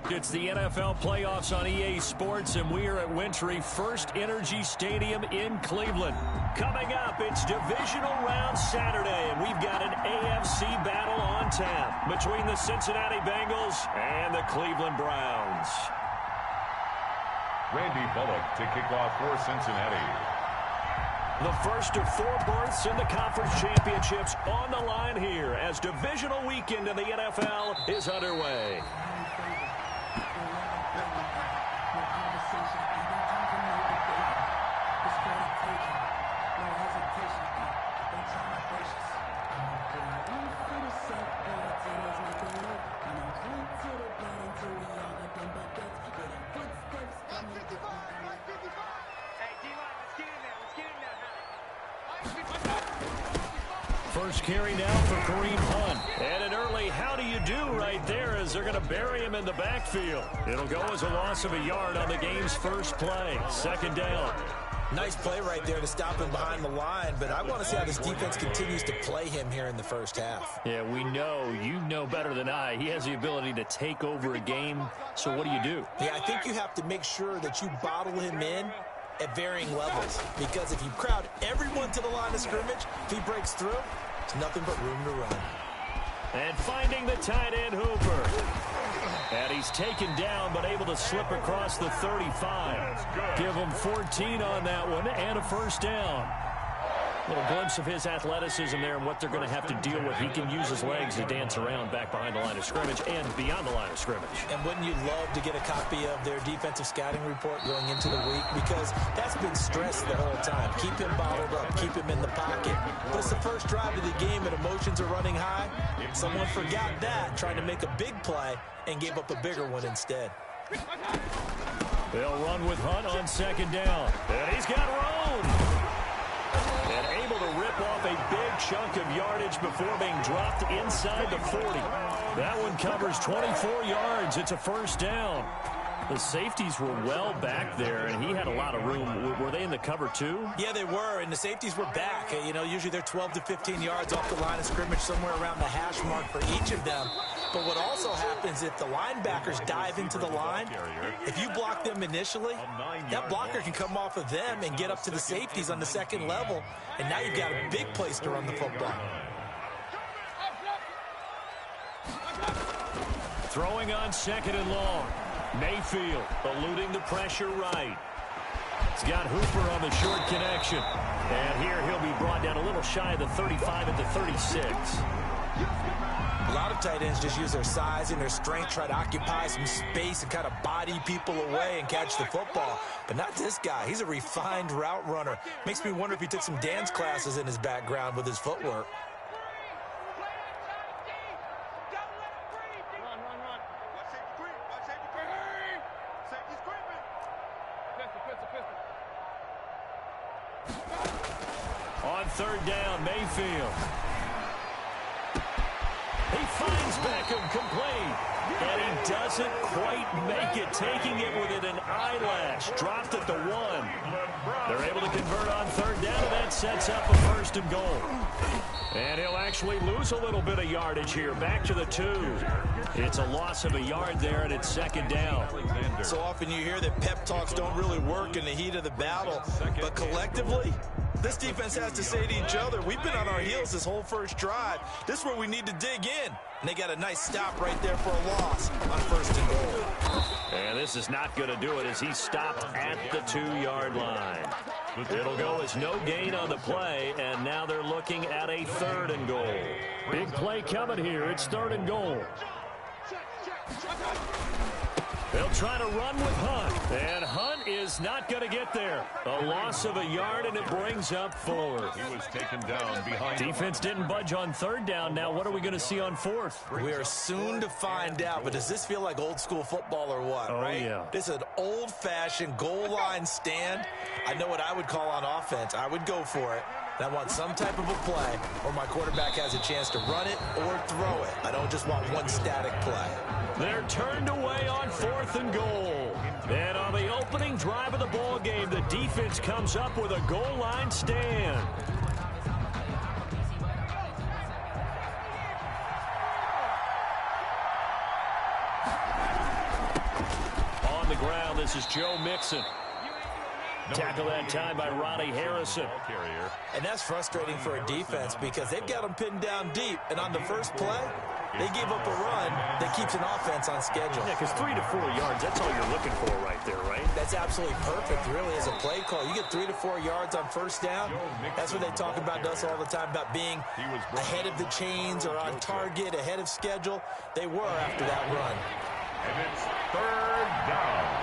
It's the NFL playoffs on EA Sports, and we are at Wintry First Energy Stadium in Cleveland. Coming up, it's divisional round Saturday, and we've got an AFC battle on tap between the Cincinnati Bengals and the Cleveland Browns. Randy Bullock to kick off for Cincinnati. The first of 4 berths in the conference championships on the line here as divisional weekend in the NFL is underway. First carry now for Kareem Hunt. And an early how do you do right there as they're going to bury him in the backfield. It'll go as a loss of a yard on the game's first play. Second down. Nice play right there to stop him behind the line, but I want to see how this defense continues to play him here in the first half. Yeah, we know. You know better than I. He has the ability to take over a game. So what do? Yeah, I think you have to make sure that you bottle him in at varying levels, because if you crowd everyone to the line of scrimmage, if he breaks through, it's nothing but room to run. And finding the tight end, Hooper. And he's taken down, but able to slip across the 35. Give him 14 on that one and a first down. A little glimpse of his athleticism there and what they're going to have to deal with. He can use his legs to dance around back behind the line of scrimmage and beyond the line of scrimmage. And wouldn't you love to get a copy of their defensive scouting report going into the week? Because that's been stressed the whole time. Keep him bottled up. Keep him in the pocket. But it's the first drive of the game and emotions are running high. Someone forgot that, trying to make a big play and gave up a bigger one instead. They'll run with Hunt on second down. And he's got room. And able to rip off a big chunk of yardage before being dropped inside the 40. That one covers 24 yards. It's a first down. The safeties were well back there, and he had a lot of room. Were they in the cover too? Yeah, they were, and the safeties were back. You know, usually they're 12 to 15 yards off the line of scrimmage, somewhere around the hash mark for each of them. But what also happens if the linebackers dive into the line, if you block them initially, that blocker can come off of them and get up to the safeties on the second level, and now you've got a big place to run the football. Throwing on second and long. Mayfield eluding the pressure right. He's got Hooper on the short connection. And here he'll be brought down a little shy of the 35 at the 36. A lot of tight ends just use their size and their strength, try to occupy some space and kind of body people away and catch the football. But not this guy. He's a refined route runner. Makes me wonder if he took some dance classes in his background with his footwork. On third down, Mayfield. He finds Beckham complete. And he doesn't quite make it, taking it within an eyelash. Dropped at the 1. They're able to convert on third down, and that sets up a first and goal. And he'll actually lose a little bit of yardage here. Back to the 2. It's a loss of a yard there, and it's second down. So often you hear that pep talks don't really work in the heat of the battle. But collectively, this defense has to say to each other, we've been on our heels this whole first drive. This is where we need to dig in. And they got a nice stop right there for a loss on first and goal. And this is not going to do it as he stopped at the 2-yard line. It'll go as no gain on the play, and now they're looking at a third and goal. Big play coming here. It's third and goal. They'll try to run with Hunt, and Hunt is not going to get there. A loss of a yard, and it brings up 4. He was taken down behind. Defense didn't budge on third down. Now what are we going to see on fourth? We are soon to find out, but does this feel like old school football or what, right? Yeah. This is an old-fashioned goal line stand. I know what I would call on offense. I would go for it. And I want some type of a play where my quarterback has a chance to run it or throw it. I don't just want one static play. They're turned away on fourth and goal. And on the opening drive of the ball game, the defense comes up with a goal line stand. the ground. This is Joe Mixon. Tackle that time by Ronnie Harrison. And that's frustrating for a defense because they've got them pinned down deep. And on the first play, they gave up a run that keeps an offense on schedule. Yeah, because 3 to 4 yards, that's all you're looking for right there, right? That's absolutely perfect, really, as a play call. You get 3 to 4 yards on first down. That's what they talk about us all the time, about being ahead of the chains or on target, ahead of schedule. They were after that run. And it's 3rd down.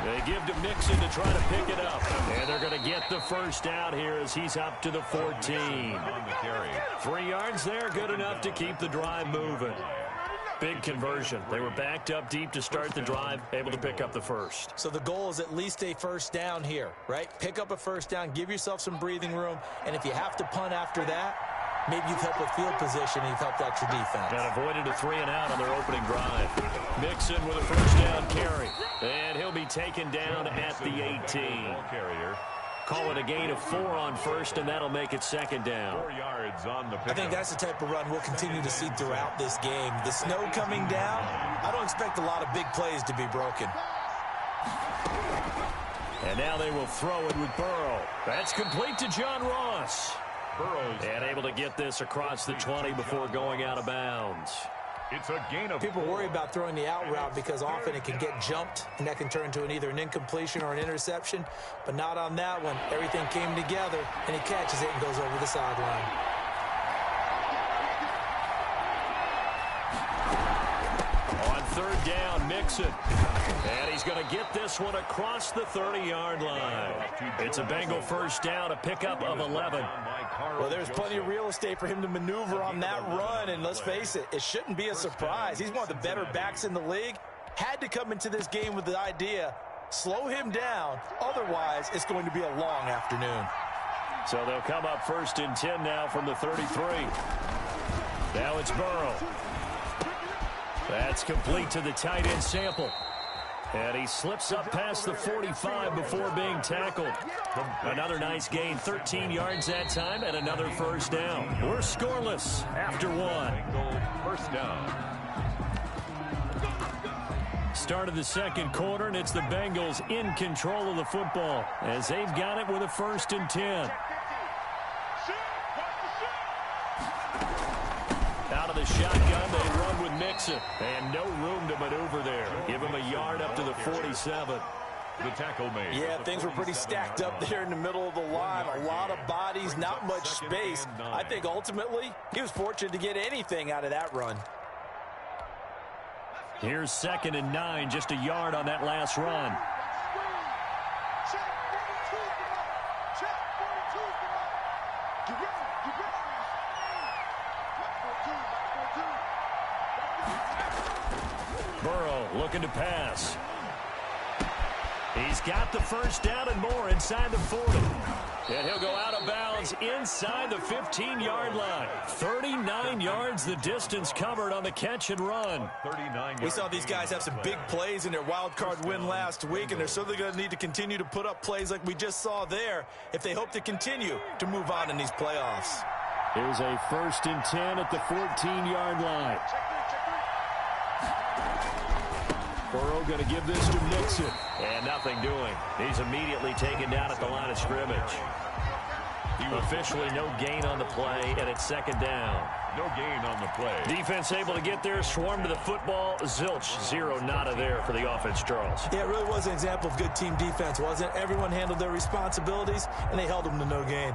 They give to Mixon to try to pick it up. And they're going to get the first down here as he's up to the 14. 3 yards there, good enough to keep the drive moving. Big conversion. They were backed up deep to start the drive, able to pick up the first. So the goal is at least a first down here, right? Pick up a first down, give yourself some breathing room, and if you have to punt after that, maybe you've helped with field position and you've helped out your defense. And avoided a 3-and-out on their opening drive. Mixon with a first down carry. And he'll be taken down at the 18. Call it a gain of 4 on first, and that'll make it 2nd down. 4 yards on the pick. I think that's the type of run we'll continue to see throughout this game. The snow coming down, I don't expect a lot of big plays to be broken. And now they will throw it with Burrow. That's complete to John Ross. And able to get this across the 20 before going out of bounds. It's a gain of People worry about throwing the out route because often it can get jumped, and that can turn into either an incompletion or an interception. But not on that one. Everything came together, and he catches it and goes over the sideline. On 3rd down, Mixon. And he's going to get this one across the 30-yard line. It's a Bengal first down, a pickup of 11. Well, there's plenty of real estate for him to maneuver on that run, and let's face it, it shouldn't be a surprise. He's one of the better backs in the league. Had to come into this game with the idea, slow him down, otherwise it's going to be a long afternoon. So they'll come up 1st and 10 now from the 33. Now it's Burrow. That's complete to the tight end Sample. And he slips up past the 45 before being tackled. Another nice gain, 13 yards that time, and another first down. We're scoreless after 1. First down. Start of the 2nd quarter, and it's the Bengals in control of the football as they've got it with a 1st and 10. Out of the shotgun, they run with Mixon. And no room to maneuver there. Give him a yard up to the 47. The tackle made. Yeah, things were pretty stacked up there in the middle of the line. A lot of bodies, not much space. I think ultimately he was fortunate to get anything out of that run. Here's 2nd and 9, just a yard on that last run. Burrow looking to pass. He's got the first down and more inside the 40. And he'll go out of bounds inside the 15-yard line. 39 yards the distance covered on the catch and run. We saw these guys have some big plays in their wild card win last week, and they're certainly going to need to continue to put up plays like we just saw there if they hope to continue to move on in these playoffs. Here's a 1st and 10 at the 14-yard line. Burrow going to give this to Mixon. And nothing doing. He's immediately taken down at the line of scrimmage. Officially no gain on the play, and it's 2nd down. No gain on the play. Defense able to get there, swarm to the football. Zilch, 0 nada there for the offense, Charles. Yeah, it really was an example of good team defense, wasn't it? Everyone handled their responsibilities, and they held them to no gain.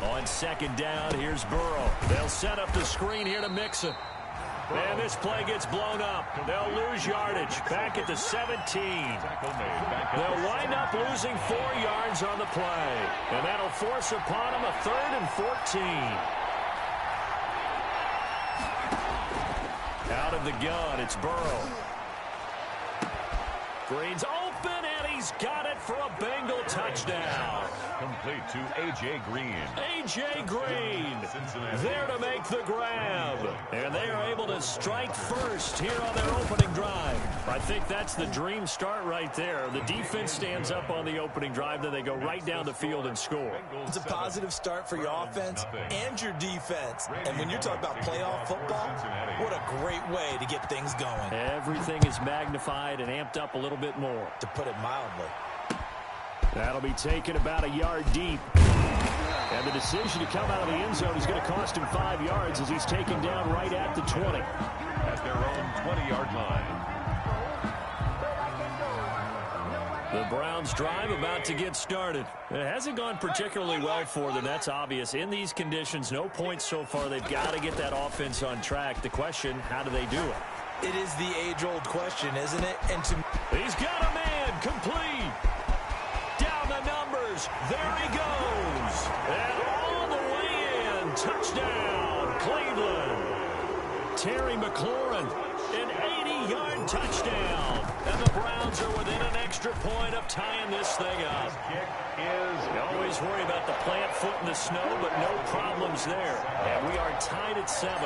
On 2nd down, here's Burrow. They'll set up the screen here to Mixon. And this play gets blown up. They'll lose yardage. Back at the 17. They'll wind up losing 4 yards on the play. And that'll force upon them a 3rd and 14. Out of the gun, it's Burrow. Green's open, and he's got it for a Bengal touchdown. Complete to A.J. Green. A.J. Green Cincinnati. there to make the grab. And they are able to strike first here on their opening drive. I think that's the dream start right there. The defense stands up on the opening drive, then they go right down the field and score. It's a positive start for your offense and your defense. And when you're talking about playoff football, what a great way to get things going. Everything is magnified and amped up a little bit more. To put it mildly. That'll be taken about a yard deep. And the decision to come out of the end zone is going to cost him 5 yards as he's taken down right at the 20. At their own 20-yard line. The Browns drive about to get started. It hasn't gone particularly well for them. That's obvious. In these conditions, no points so far. They've got to get that offense on track. The question, how do they do it? It is the age-old question, isn't it? And He's got a man complete. Down the numbers. There he goes. And all the way in. Touchdown, Cleveland. Terry McLaurin, an 80-yard touchdown. And the Browns are within an extra point of tying this thing up. You always worry about the plant foot in the snow, but no problems there. And we are tied at 7.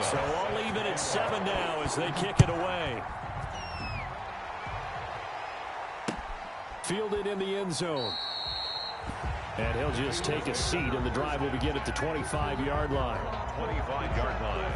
So all even at 7 now as they kick it away. Fielded in the end zone. And he'll just take a seat, and the drive will begin at the 25-yard line. 25-yard line.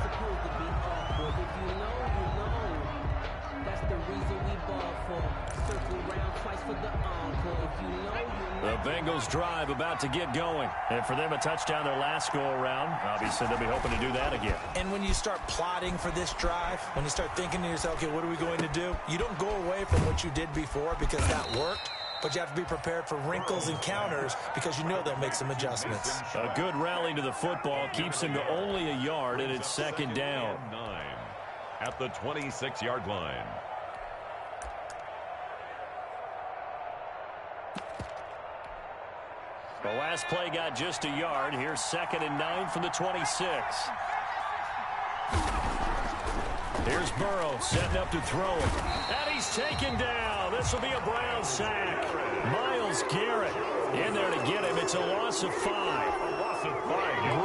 The Bengals drive about to get going. And for them, a touchdown their last go-around. Obviously, they'll be hoping to do that again. And when you start plotting for this drive, when you start thinking to yourself, okay, what are we going to do? You don't go away from what you did before because that worked. But you have to be prepared for wrinkles and counters because you know they'll make some adjustments. A good rally to the football keeps him to only a yard, and it's second down. 9 at the 26-yard line. The last play got just a yard. Here's 2nd and 9 from the 26. Here's Burrow setting up to throw it. And he's taken down. This will be a Brown sack. Myles Garrett in there to get him. It's a loss of 5.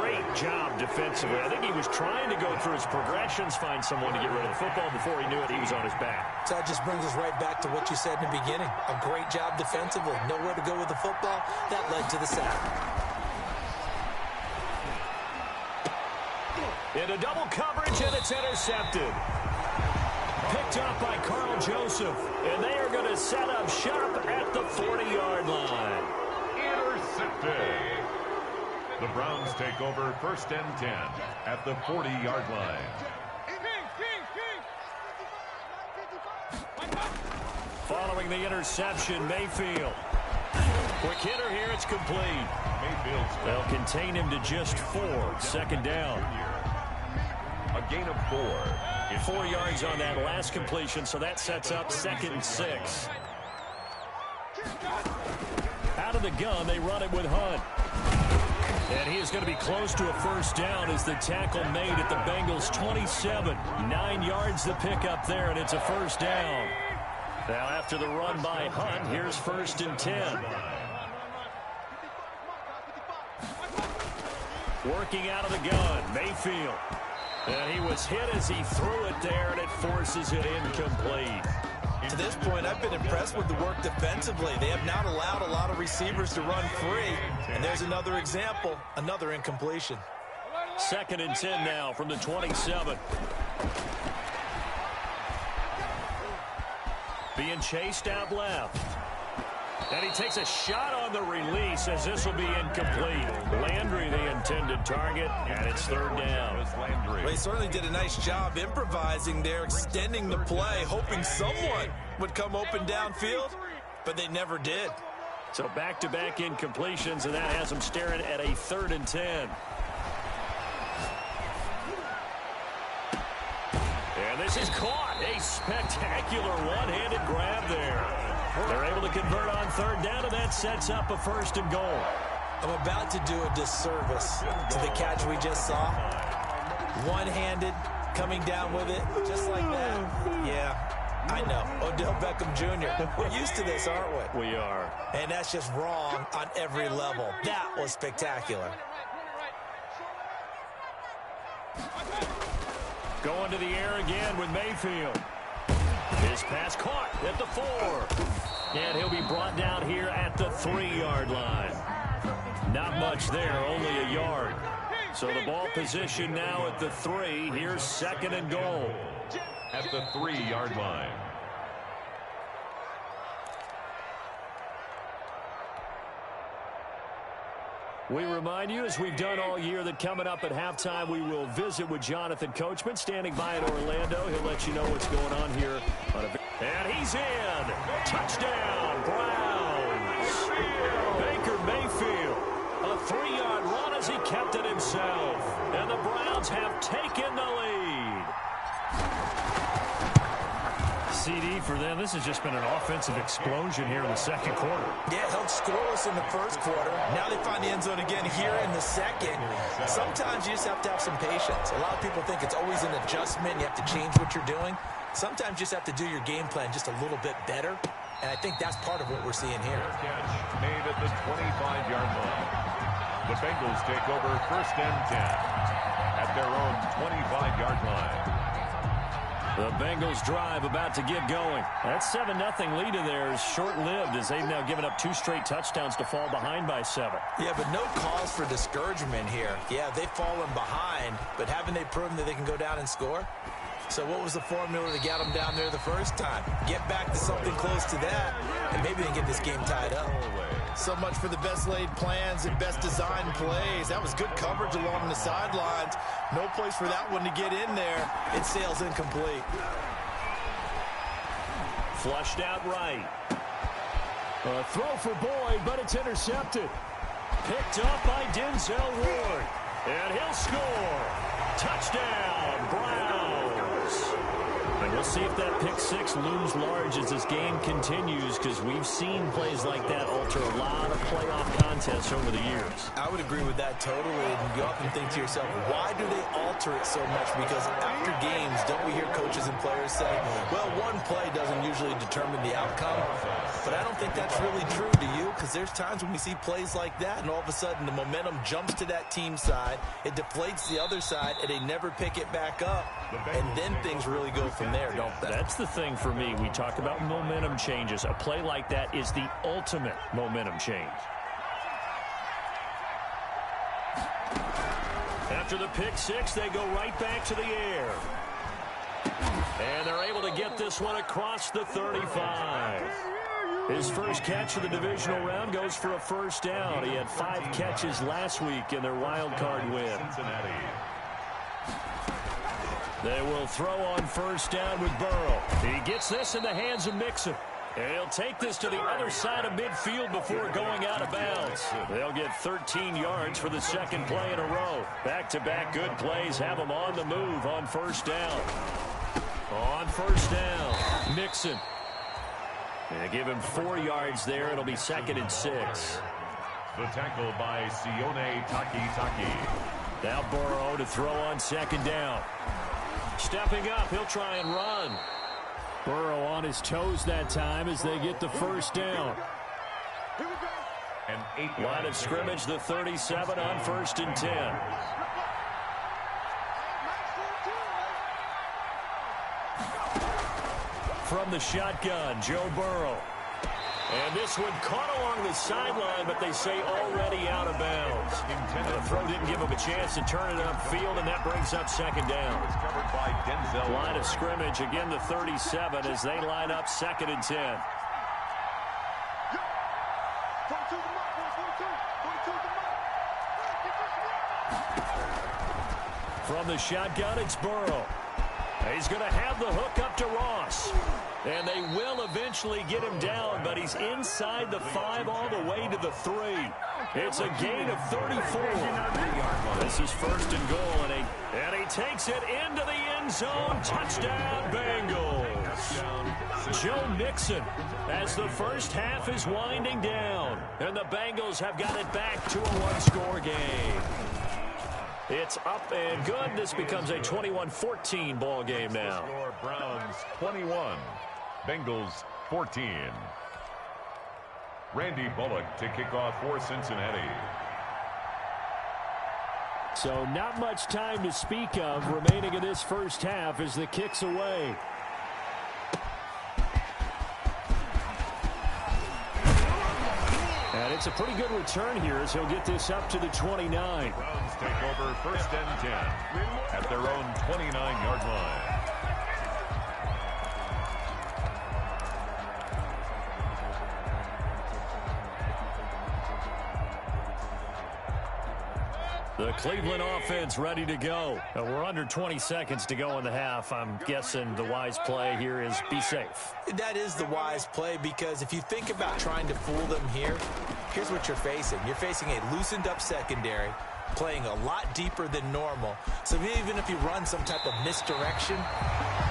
Great job defensively. I think he was trying to go through his progressions, find someone to get rid of the football. Before he knew it, he was on his back. So that just brings us right back to what you said in the beginning. A great job defensively. Nowhere to go with the football. That led to the sack. Into double coverage, and it's intercepted. Picked up by Carl Joseph, and they are going to set up shop at the 40-yard line. Intercepted. The Browns take over 1st and 10 at the 40-yard line. Following the interception, Mayfield. Quick hitter here, it's complete. They'll contain him to just 4. 2nd down. A gain of 4. 4 yards on that last completion, so that sets up 2nd and 6. Out of the gun, they run it with Hunt. And he is going to be close to a 1st down as the tackle made at the Bengals' 27. 9 yards the pickup there, and it's a 1st down. Now after the run by Hunt, here's 1st and 10. Working out of the gun, Mayfield. And he was hit as he threw it there, and it forces it incomplete. To this point, I've been impressed with the work defensively. They have not allowed a lot of receivers to run free. And there's another example, another incompletion. 2nd and 10 now from the 27. Being chased out left. And he takes a shot on the release as this will be incomplete. Landry, the intended target, and it's 3rd down. Well, he certainly did a nice job improvising there, extending the play, hoping someone would come open downfield, but they never did. So back-to-back incompletions, and that has them staring at a 3rd and 10. And this is caught. A spectacular one-handed grab there. They're able to convert on 3rd down, and that sets up a 1st and goal. I'm about to do a disservice to the catch we just saw. One-handed, coming down with it, just like that. Yeah, I know. Odell Beckham Jr. We're used to this, aren't we? We are. And that's just wrong on every level. That was spectacular. Going to the air again with Mayfield. His pass caught at the 4. And he'll be brought down here at the 3-yard line. Not much there, only a yard. So the ball position now at the 3. Here's 2nd and goal. At the 3-yard line. We remind you, as we've done all year, that coming up at halftime, we will visit with Jonathan Coachman, standing by in Orlando. He'll let you know what's going on here. And he's in. Touchdown, Browns. Baker Mayfield. A 3-yard run as he kept it himself. And the Browns have taken the lead. CD for them. This has just been an offensive explosion here in the second quarter. Yeah, held scoreless in the first quarter. Now they find the end zone again here in the second. Sometimes you just have to have some patience. A lot of people think it's always an adjustment. You have to change what you're doing. Sometimes you just have to do your game plan just a little bit better. And I think that's part of what we're seeing here. Catch made at the 25-yard line. The Bengals take over 1st and 10 at their own 25-yard line. The Bengals drive about to get going. That 7-0 lead of theirs short-lived as they've now given up 2 straight touchdowns to fall behind by 7. Yeah, but no cause for discouragement here. Yeah, they've fallen behind, but haven't they proven that they can go down and score? So what was the formula that got them down there the first time? Get back to something close to that, and maybe they can get this game tied up. So much for the best laid plans and best designed plays. That was good coverage along the sidelines. No place for that one to get in there. It sails incomplete. Flushed out right. A throw for Boyd, but it's intercepted. Picked up by Denzel Ward. And he'll score. Touchdown, Browns. And we'll see if that pick 6 looms large as this game continues, because we've seen plays like that alter a lot of playoff contests over the years. I would agree with that totally. And you often think to yourself, why do they alter it so much? Because after games, don't we hear coaches and players say, well, one play doesn't usually determine the outcome. But I don't think that's really true, do you? Because there's times when we see plays like that, and all of a sudden the momentum jumps to that team side, it deflates the other side, and they never pick it back up. And then things really go from there, don't they? That's the thing for me. We talk about momentum changes. A play like that is the ultimate momentum change. After the pick 6, they go right back to the air. And they're able to get this one across the 35. His first catch of the divisional round goes for a first down. He had 5 catches last week in their wild card win. Cincinnati. They will throw on first down with Burrow. He gets this in the hands of Mixon. And he'll take this to the other side of midfield before going out of bounds. They'll get 13 yards for the second play in a row. Back-to-back good plays have them on the move on first down. On first down, Mixon. And give him 4 yards there. It'll be 2nd and 6. The tackle by Sione Taki. Now Burrow to throw on second down. Stepping up, he'll try and run. Burrow on his toes that time as they get the first down. An 8-yard Line of scrimmage, the 37 on 1st and 10. From the shotgun, Joe Burrow. And this one caught along the sideline, but they say already out of bounds. The throw didn't give him a chance to turn it upfield, and that brings up second down. covered by Denzel. Line of scrimmage, again the 37 as they line up 2nd and 10. From the shotgun, it's Burrow. He's going to have the hook up to Ross. And they will eventually get him down, but he's inside the 5 all the way to the 3. It's a gain of 34. This is 1st and goal, and he takes it into the end zone. Touchdown, Bengals. Joe Mixon as the first half is winding down, and the Bengals have got it back to a one-score game. It's up and good. This becomes a 21-14 ball game now. Browns 21, Bengals 14. Randy Bullock to kick off for Cincinnati. So not much time to speak of remaining in this first half as the kick's away. And it's a pretty good return here as he'll get this up to the 29. Browns take over first and 10 at their own 29-yard line. The Cleveland offense ready to go. We're under 20 seconds to go in the half. I'm guessing the wise play here is be safe. That is the wise play, because if you think about trying to fool them here, here's what you're facing. You're facing a loosened up secondary, playing a lot deeper than normal. So even if you run some type of misdirection,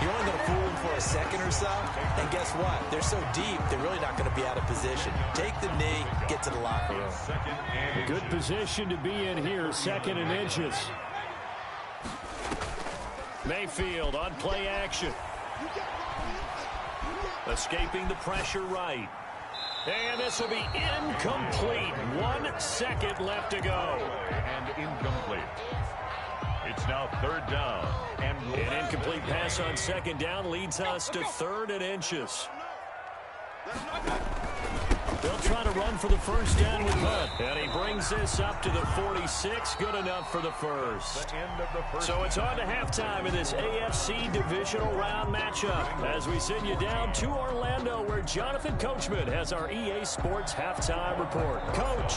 you're only going to fool them for a second or so. And guess what? They're so deep, they're really not going to be out of position. Take the knee, get to the locker room. Good position to be in here, 2nd and inches. Mayfield on play action. Escaping the pressure right. And this will be incomplete. 1 second left to go. And incomplete. It's now 3rd down. And an incomplete pass on 2nd down leads us to 3rd and inches. They'll try to run for the first down with Hunt. And he brings this up to the 46. Good enough for the first. So it's on to halftime in this AFC divisional round matchup as we send you down to Orlando, where Jonathan Coachman has our EA Sports halftime report. Coach.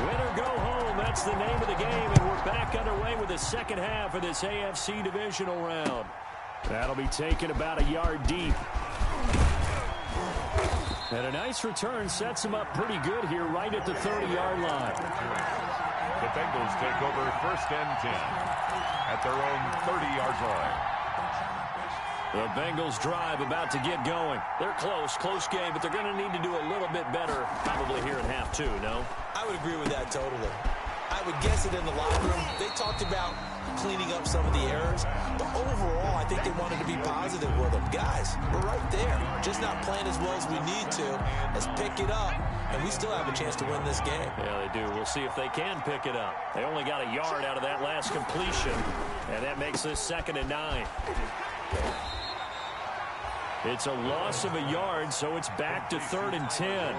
Win or go home, that's the name of the game, and we're back underway with the second half of this AFC divisional round. That'll be taken about a yard deep. And a nice return sets him up pretty good here right at the 30-yard line. The Bengals take over first and 10 at their own 30-yard line. The Bengals drive about to get going. They're close game, but they're going to need to do a little bit better probably here in half 2, no? I would agree with that totally. I would guess it in the locker room. They talked about cleaning up some of the errors, but overall, I think they wanted to be positive with them. Guys, we're right there. Just not playing as well as we need to. Let's pick it up, and we still have a chance to win this game. Yeah, they do. We'll see if they can pick it up. They only got a yard out of that last completion, and that makes this 2nd and 9. It's a loss of a yard, so it's back to 3rd and 10.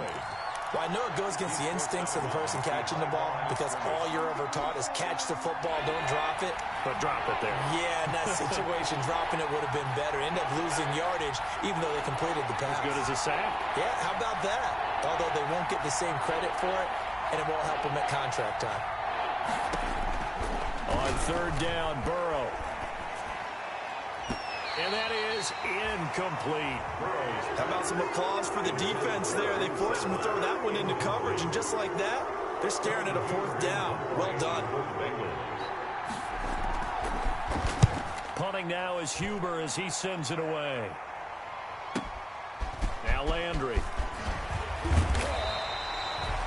Well, I know it goes against the instincts of the person catching the ball, because all you're ever taught is catch the football, don't drop it. But drop it there. Yeah, in that situation, dropping it would have been better. End up losing yardage, even though they completed the pass. As good as a sack? Yeah, how about that? Although they won't get the same credit for it, and it won't help them at contract time. On 3rd down, Burrow. And that is incomplete. How about some applause for the defense there? They forced him to throw that one into coverage, and just like that, they're staring at a 4th down. Well done. Punting now is Huber as he sends it away. Now Landry.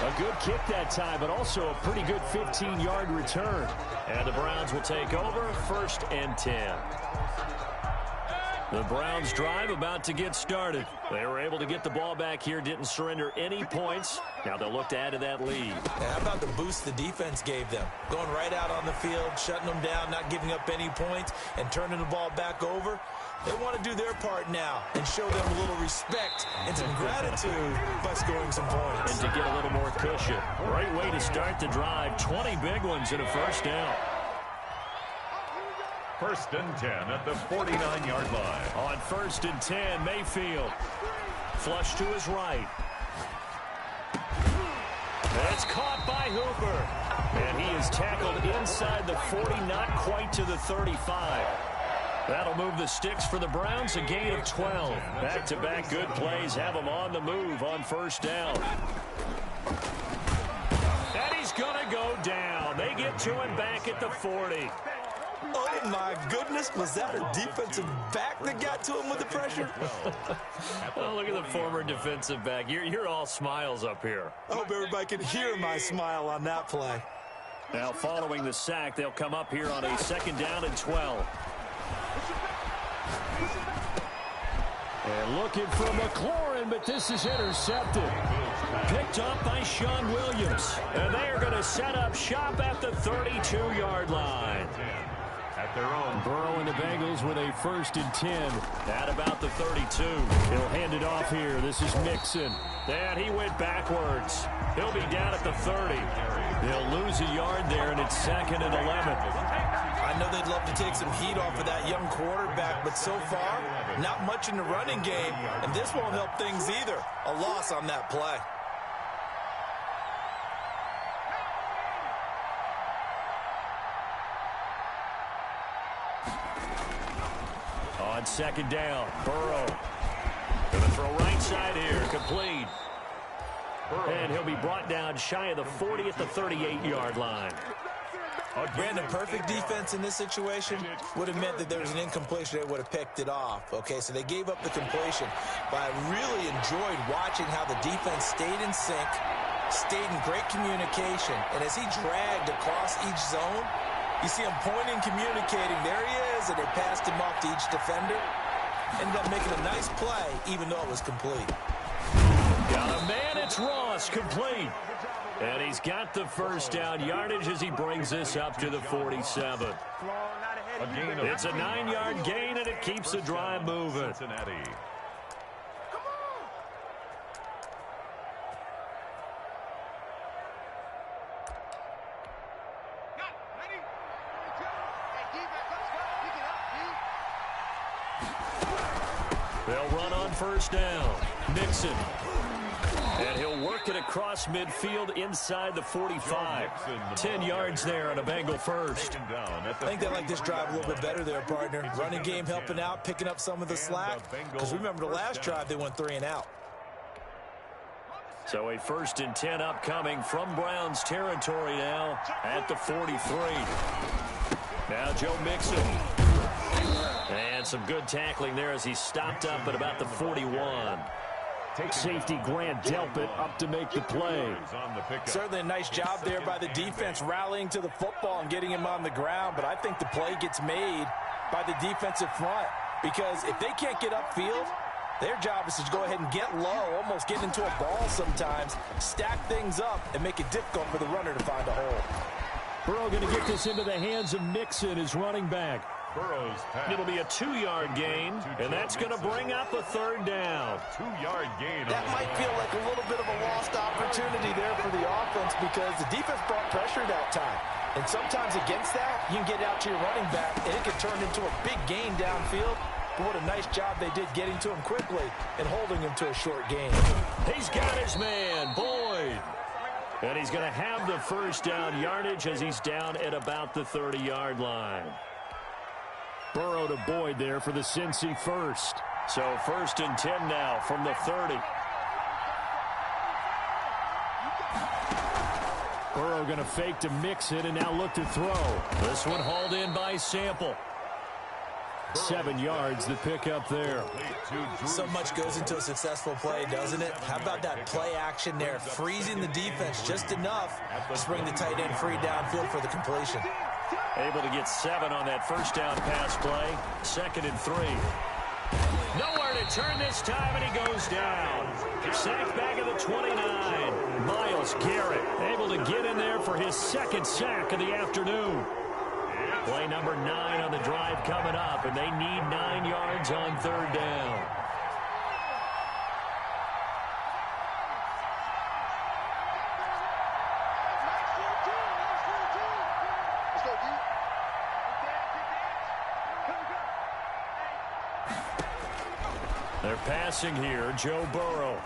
A good kick that time, but also a pretty good 15-yard return. And the Browns will take over 1st and 10. The Browns drive about to get started. They were able to get the ball back here, didn't surrender any points. Now they'll look to add to that lead. How about the boost the defense gave them? Going right out on the field, shutting them down, not giving up any points, and turning the ball back over. They want to do their part now and show them a little respect and some gratitude by scoring some points. And to get a little more cushion. Great way to start the drive. 20 big ones and a first down. 1st and 10 at the 49-yard line. On 1st and 10, Mayfield. Flush to his right. It's caught by Hooper. And he is tackled inside the 40, not quite to the 35. That'll move the sticks for the Browns, a gain of 12. Back-to-back good plays have them on the move on 1st down. And he's going to go down. They get to him back at the 40. Oh, my goodness. Was that a defensive back that got to him with the pressure? Oh, look at the former defensive back. You're all smiles up here. I hope everybody can hear my smile on that play. Now, following the sack, they'll come up here on a 2nd down and 12. And looking for McLaurin, but this is intercepted. Picked up by Sean Williams. And they are going to set up shop at the 32-yard line. At their own. Burrow and the Bengals with a 1st and 10 at about the 32. He'll hand it off here. This is Mixon. And he went backwards. He'll be down at the 30. They'll lose a yard there, and it's 2nd and 11. I know they'd love to take some heat off of that young quarterback, but so far, not much in the running game, and this won't help things either. A loss on that play. On 2nd down, Burrow. Going to throw right side here, complete. And he'll be brought down shy of the 40 at the 38-yard line. Brandon, perfect defense in this situation would have meant that there was an incompletion. They would have picked it off. Okay, so they gave up the completion. But I really enjoyed watching how the defense stayed in sync, stayed in great communication. And as he dragged across each zone, you see him pointing, communicating. There he is, and they passed him off to each defender. Ended up making a nice play, even though it was complete. Got a man, it's Ross, complete. And he's got the 1st down yardage as he brings this up to the 47. It's a 9-yard gain, and it keeps the drive moving. Cincinnati. They'll run on 1st down. Mixon. And he'll work it across midfield inside the 45. 10 yards there on a Bengal 1st. I think they like this drive a little bit better there, partner. Running game helping out, picking up some of the slack. Because remember the last drive, they went 3 and out. So a 1st and 10 upcoming from Browns territory now at the 43. Now Joe Mixon. And some good tackling there as he stopped up at about the 41. Safety Grant Delpit up to make the play. Certainly a nice job there by the defense rallying to the football and getting him on the ground, but I think the play gets made by the defensive front because if they can't get upfield, their job is to go ahead and get low, almost get into a ball sometimes, stack things up, and make it difficult for the runner to find a hole. Burrow going to get this into the hands of Mixon, his running back. It'll be a 2-yard gain, and that's going to bring up a 3rd down. 2-yard gain. That might feel like a little bit of a lost opportunity there for the offense because the defense brought pressure that time. And sometimes against that, you can get out to your running back, and it can turn into a big gain downfield. But what a nice job they did getting to him quickly and holding him to a short gain. He's got his man, Boyd. And he's going to have the 1st down yardage as he's down at about the 30-yard line. Burrow to Boyd there for the Cincy 1st. So 1st and 10 now from the 30. Burrow going to fake to mix it and now look to throw. This one hauled in by Sample. 7 yards the pick up there. So much goes into a successful play, doesn't it? How about that play action there, freezing the defense just enough to bring the tight end free downfield for the completion. Able to get 7 on that 1st down pass play. 2nd and 3. Nowhere to turn this time, and he goes down. Sacked back at the 29. Myles Garrett able to get in there for his 2nd sack of the afternoon. Play number 9 on the drive coming up, and they need 9 yards on 3rd down. They're passing here, Joe Burrow.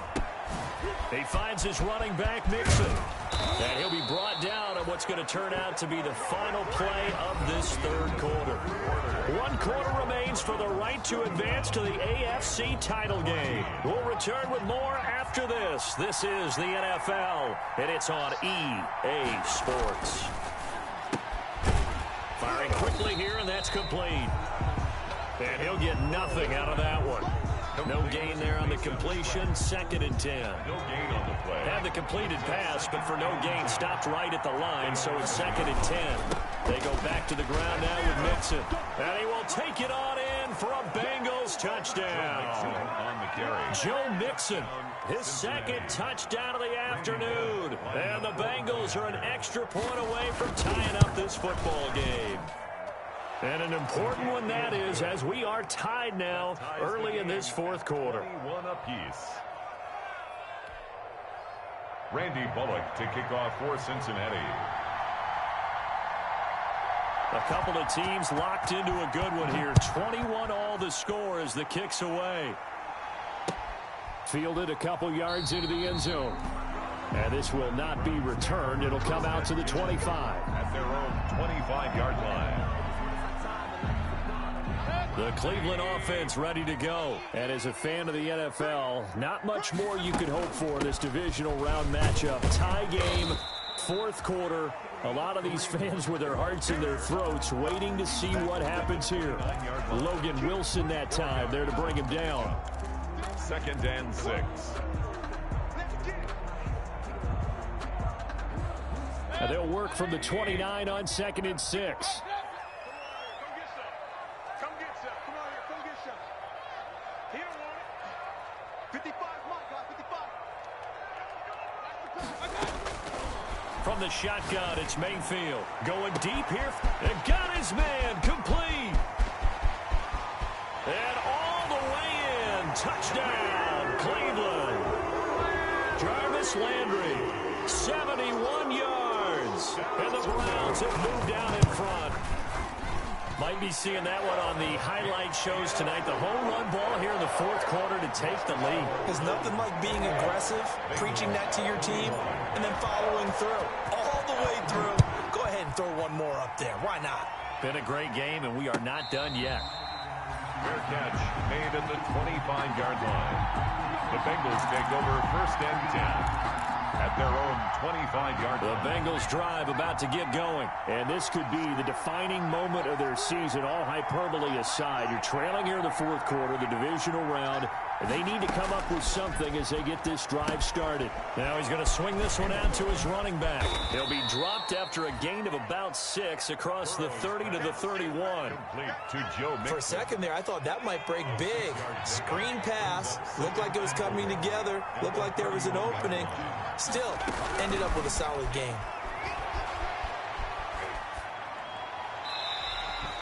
He finds his running back, Mixon. And he'll be brought down on what's going to turn out to be the final play of this 3rd quarter. 1 quarter remains for the right to advance to the AFC title game. We'll return with more after this. This is the NFL, and it's on EA Sports. Firing quickly here, and that's complete. And he'll get nothing out of that one. No gain there on the completion. 2nd and 10. No gain on the play. Had the completed pass, but for no gain, stopped right at the line, so it's 2nd and 10. They go back to the ground now with Mixon. And he will take it on in for a Bengals touchdown. On the carry. Joe Mixon, his 2nd touchdown of the afternoon. And the Bengals are an extra point away from tying up this football game. And an important one that is, as we are tied now early in this 4th quarter. 1 apiece. Randy Bullock to kick off for Cincinnati. A couple of teams locked into a good one here. 21 all the score as the kick's away. Fielded a couple yards into the end zone. And this will not be returned. It'll come out to the 25. At their own 25-yard line. The Cleveland offense ready to go. And as a fan of the NFL, not much more you could hope for in this divisional round matchup. Tie game, 4th quarter. A lot of these fans with their hearts in their throats waiting to see what happens here. Logan Wilson that time there to bring him down. 2nd and 6. And they'll work from the 29 on 2nd and 6. From the shotgun, it's Mayfield. Going deep here. And got his man complete. And all the way in. Touchdown, Cleveland. Jarvis Landry, 71 yards. And the Browns have moved down in front. Might be seeing that one on the highlight shows tonight. The home run ball here in the 4th quarter to take the lead. There's nothing like being aggressive, preaching that to your team, and then following through. All the way through. Go ahead and throw one more up there. Why not? Been a great game, and we are not done yet. Fair catch made at the 25-yard line. The Bengals take over 1st and 10. At their own 25-yard line. The Bengals drive about to get going. And this could be the defining moment of their season, all hyperbole aside. You're trailing here in the 4th quarter, the divisional round. And they need to come up with something as they get this drive started. Now he's going to swing this one out to his running back. He'll be dropped after a gain of about 6 across the 30 to the 31. To Joe Mixon. For a second there, I thought that might break big. Screen pass. Looked like it was coming together. Looked like there was an opening. Still, ended up with a solid game.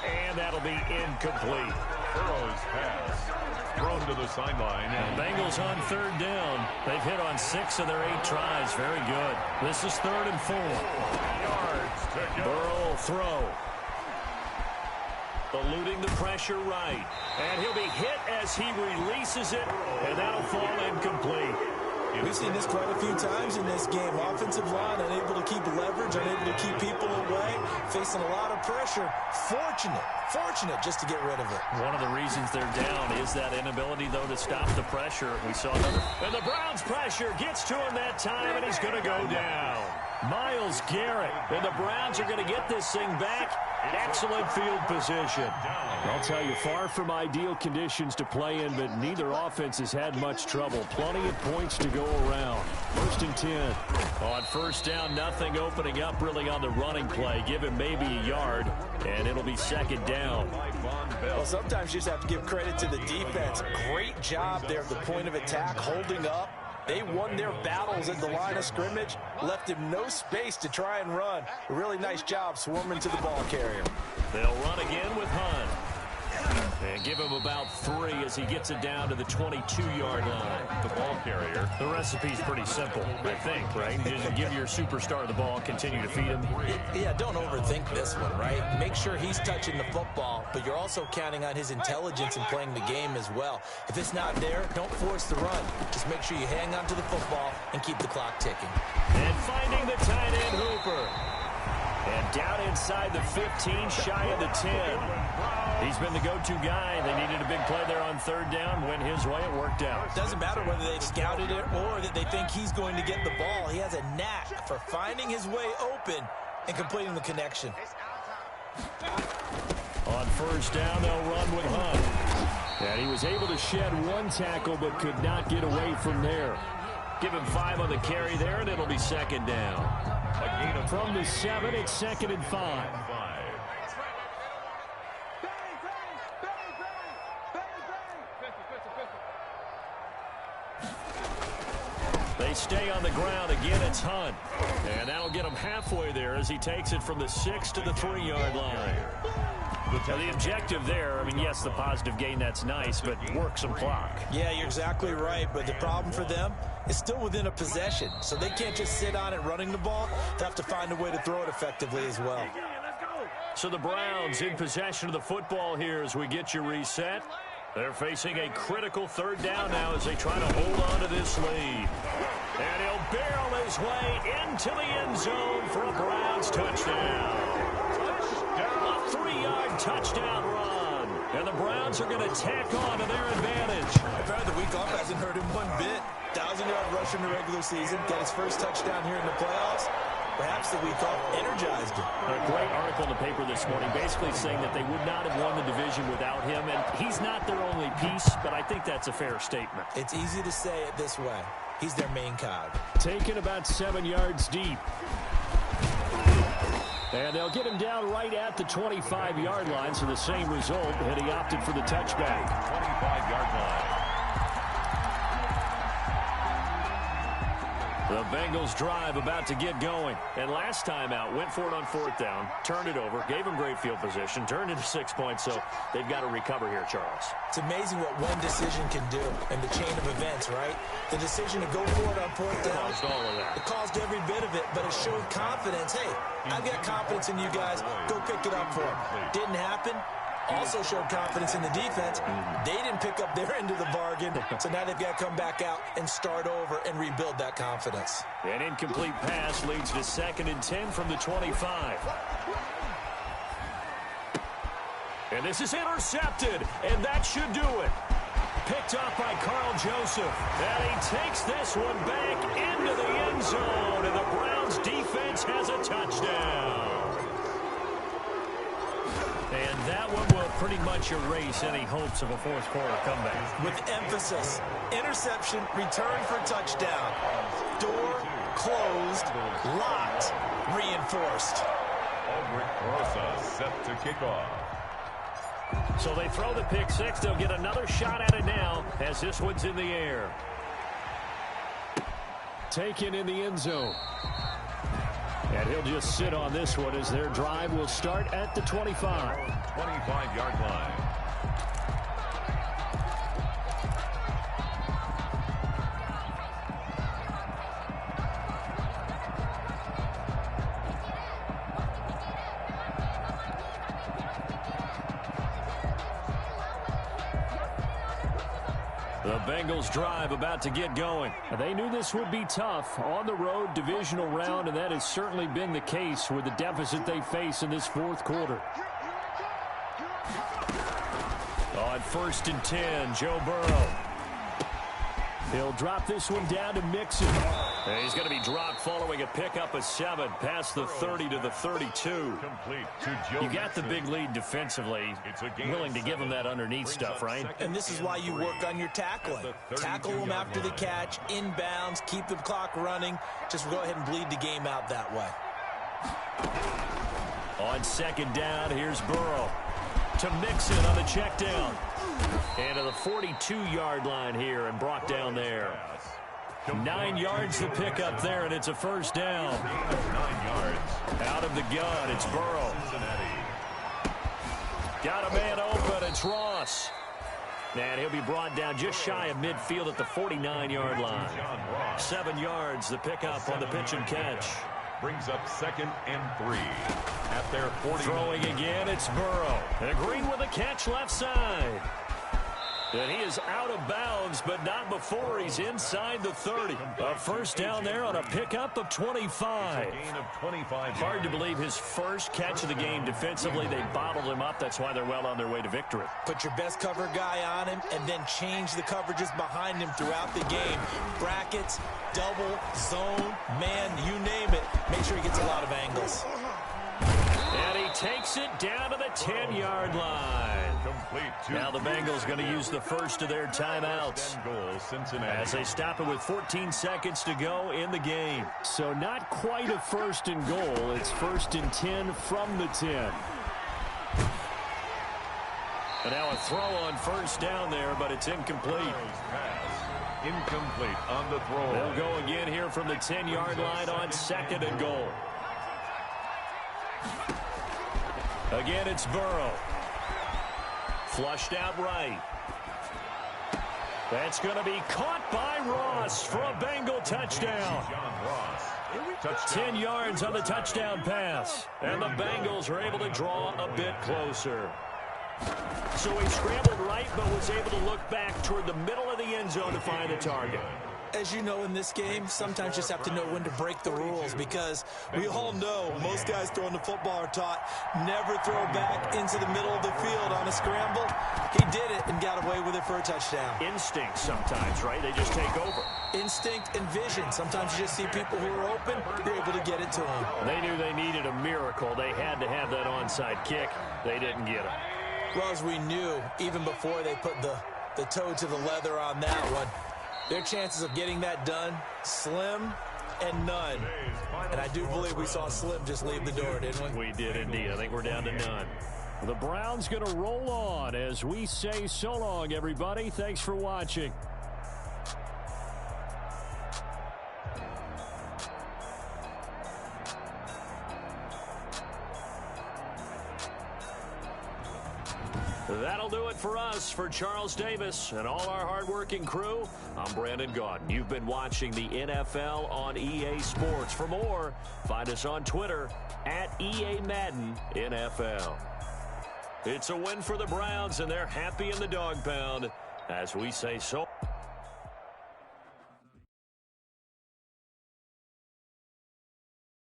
And that'll be incomplete. Burrow's pass. Thrown to the sideline. The Bengals on 3rd down. They've hit on 6 of their 8 tries. Very good. This is 3rd and 4. Yards to go. Burrow will throw. Eluding the pressure right. And he'll be hit as he releases it. And that'll fall incomplete. We've seen this quite a few times in this game. Offensive line unable to keep leverage, unable to keep people away, facing a lot of pressure. Fortunate just to get rid of it. One of the reasons they're down is that inability, though, to stop the pressure. We saw another. And the Browns' pressure gets to him that time, and he's going to go down. Myles Garrett. And the Browns are going to get this thing back. Excellent field position. I'll tell you, far from ideal conditions to play in, but neither offense has had much trouble. Plenty of points to go around. 1st and 10. On 1st down, nothing opening up really on the running play. Give him maybe a yard, and it'll be 2nd down. Well, sometimes you just have to give credit to the defense. Great job there at the point of attack, holding up. They won their battles at the line of scrimmage, left him no space to try and run. A really nice job swarming to the ball carrier. They'll run again with Hunt. And give him about 3 as he gets it down to the 22-yard line. The ball carrier. The recipe's pretty simple, I think, right? Just give your superstar the ball, continue to feed him. Yeah, don't overthink this one, right? Make sure he's touching the football, but you're also counting on his intelligence in playing the game as well. If it's not there, don't force the run. Just make sure you hang on to the football and keep the clock ticking. And finding the tight end Hooper. And down inside the 15, shy of the 10. He's been the go-to guy. They needed a big play there on 3rd down. Went his way. It worked out. Doesn't matter whether they've scouted it or that they think he's going to get the ball. He has a knack for finding his way open and completing the connection. On 1st down, they'll run with Hunt. And he was able to shed one tackle but could not get away from there. Give him 5 on the carry there, and it'll be second down. From the 7, it's 2nd and 5. They stay on the ground. Again, it's Hunt. And that'll get him halfway there as he takes it from the 6 to the 3-yard line. Now, the objective there, I mean, yes, the positive gain, that's nice, but work some clock. Yeah, you're exactly right, but the problem for them is still within a possession, so they can't just sit on it running the ball. They have to find a way to throw it effectively as well. So the Browns in possession of the football here as we get you reset. They're facing a critical 3rd down now as they try to hold on to this lead. And he'll barrel his way into the end zone for a Browns touchdown. A 3-yard touchdown run. And the Browns are going to tack on to their advantage. Apparently the week off hasn't hurt him one bit. 1,000-yard rush in the regular season. Got his first touchdown here in the playoffs. Perhaps the week off energized him. A great article in the paper this morning basically saying that they would not have won the division without him. And he's not their only piece, but I think that's a fair statement. It's easy to say it this way. He's their main cog. Taken about 7 yards deep. And they'll get him down right at the 25-yard line, so the same result, and he opted for the touchback. 25-yard line. The Bengals drive about to get going. And last time out, went for it on 4th down, turned it over, gave them great field position, turned it to 6 points, so they've got to recover here, Charles. It's amazing what one decision can do in the chain of events, right? The decision to go for it on 4th down. Caused all of that. It caused every bit of it, but it showed confidence. Hey, I've got confidence in you guys. Go pick it up for them. Didn't happen. Also showed confidence in the defense. They didn't pick up their end of the bargain, so now they've got to come back out and start over and rebuild that confidence. An incomplete pass leads to 2nd and 10 from the 25. And this is intercepted, and that should do it. Picked off by Carl Joseph. And he takes this one back into the end zone, and the Browns defense has a touchdown. And that one will pretty much erase any hopes of a 4th quarter comeback. With emphasis, interception, return for touchdown. Door closed, locked, reinforced. Aldrich Rosa set to kick off. So they throw the pick 6. They'll get another shot at it now as this one's in the air. Taken in the end zone. And he'll just sit on this one as their drive will start at the 25. 25-yard line. The Bengals drive about to get going. They knew this would be tough. On the road, divisional round, and that has certainly been the case with the deficit they face in this 4th quarter. On 1st and 10, Joe Burrow. He'll drop this one down to Mixon. And he's going to be dropped following a pickup of 7 past the 30 to the 32. Complete to Joe. You got the big lead defensively. Willing to give him that underneath stuff, right? And this is why you work on your tackling. Tackle them after the catch, inbounds, keep the clock running. Just go ahead and bleed the game out that way. On 2nd down, here's Burrow to Mixon on the check down. And to the 42-yard line here and brought down there. 9 yards to pick up there, and it's a 1st down. 9 yards. Out of the gun, it's Burrow. Got a man open, it's Ross. And he'll be brought down just shy of midfield at the 49-yard line. 7 yards, the pickup on the pitch and catch. Brings up 2nd and 3 at their 40. Throwing again, it's Burrow. And Green with a catch left side. And he is out of bounds, but not before he's inside the 30. A 1st down there on a pickup of 25. Gain of 25. Hard to believe his first catch of the game defensively. They bottled him up. That's why they're well on their way to victory. Put your best cover guy on him and then change the coverages behind him throughout the game. Brackets, double, zone, man, you name it. Make sure he gets a lot of angles. And he takes it down to the 10-yard line. Now the Bengals going to use the first of their timeouts as they stop it with 14 seconds to go in the game. So not quite a first and goal. It's 1st and 10 from the 10. And now a throw on first down there, but it's incomplete. Incomplete on the throw. They'll go again here from the 10-yard line on 2nd and goal. Again, it's Burrow. Flushed out right. That's going to be caught by Ross for a Bengal touchdown. 10 yards on the touchdown pass. And the Bengals are able to draw a bit closer. So he scrambled right, but was able to look back toward the middle of the end zone to find a target. As you know, in this game, sometimes you just have to know when to break the rules, because we all know most guys throwing the football are taught never throw back into the middle of the field on a scramble. He did it and got away with it for a touchdown. Instinct sometimes, right? They just take over. Instinct and vision. Sometimes you just see people who are open, you're able to get it to them. They knew they needed a miracle. They had to have that onside kick. They didn't get it. Well, as we knew, even before they put the toe to the leather on that one, their chances of getting that done, slim and none. And I do believe we saw Slim just leave the door, didn't we? We did indeed. I think we're down to none. The Browns going to roll on as we say so long, everybody. Thanks for watching. That'll do it for us. For Charles Davis and all our hardworking crew, I'm Brandon Gaudin. You've been watching the NFL on EA Sports. For more, find us on Twitter at EA Madden NFL. It's a win for the Browns, and they're happy in the dog pound as we say so.